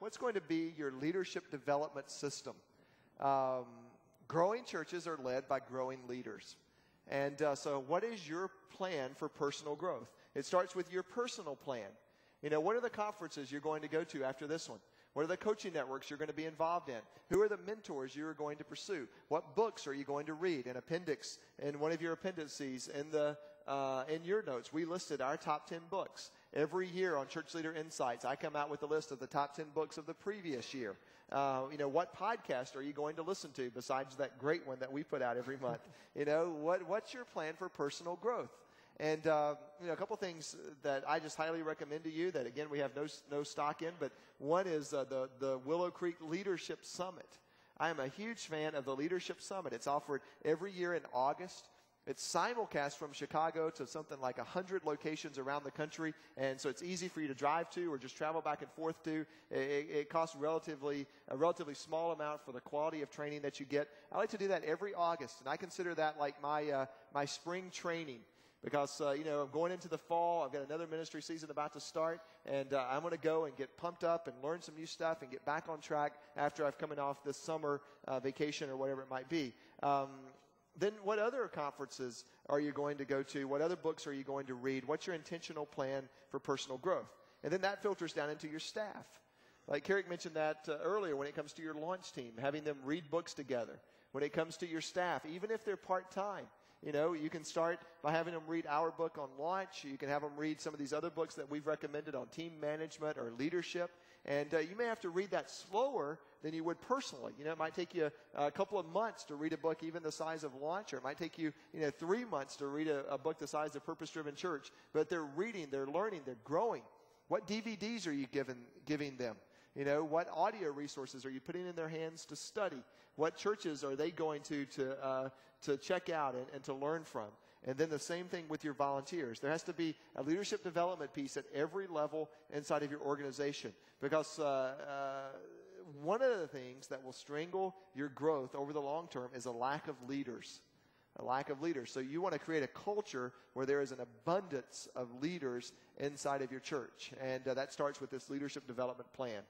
what's going to be your leadership development system? Growing churches are led by growing leaders. And so what is your plan for personal growth? It starts with your personal plan. You know, what are the conferences you're going to go to after this one? What are the coaching networks you're going to be involved in? Who are the mentors you're going to pursue? What books are you going to read? An appendix, in one of your appendices, in your notes, we listed our top 10 books. Every year on Church Leader Insights, I come out with a list of the top 10 books of the previous year. You know, what podcast are you going to listen to besides that great one that we put out every month? You know, what's your plan for personal growth? And, you know, a couple things that I just highly recommend to you that, again, we have no stock in, but one is the Willow Creek Leadership Summit. I am a huge fan of the Leadership Summit. It's offered every year in August. It's simulcast from Chicago to something like 100 locations around the country, and so it's easy for you to drive to or just travel back and forth to. It costs a relatively small amount for the quality of training that you get. I like to do that every August, and I consider that like my spring training. Because, you know, I'm going into the fall. I've got another ministry season about to start. And I'm going to go and get pumped up and learn some new stuff and get back on track after I've come off this summer vacation or whatever it might be. Then what other conferences are you going to go to? What other books are you going to read? What's your intentional plan for personal growth? And then that filters down into your staff. Like Kerrick mentioned that earlier when it comes to your launch team, having them read books together. When it comes to your staff, even if they're part-time. You know, you can start by having them read our book on launch. You can have them read some of these other books that we've recommended on team management or leadership. And you may have to read that slower than you would personally. You know, it might take you a couple of months to read a book even the size of Launch, or it might take you, 3 months to read a book the size of Purpose Driven Church. But they're reading, they're learning, they're growing. What DVDs are you giving them? You know, what audio resources are you putting in their hands to study? What churches are they going to check out and to learn from? And then the same thing with your volunteers. There has to be a leadership development piece at every level inside of your organization. Because one of the things that will strangle your growth over the long term is a lack of leaders. A lack of leaders. So you want to create a culture where there is an abundance of leaders inside of your church. And that starts with this leadership development plan.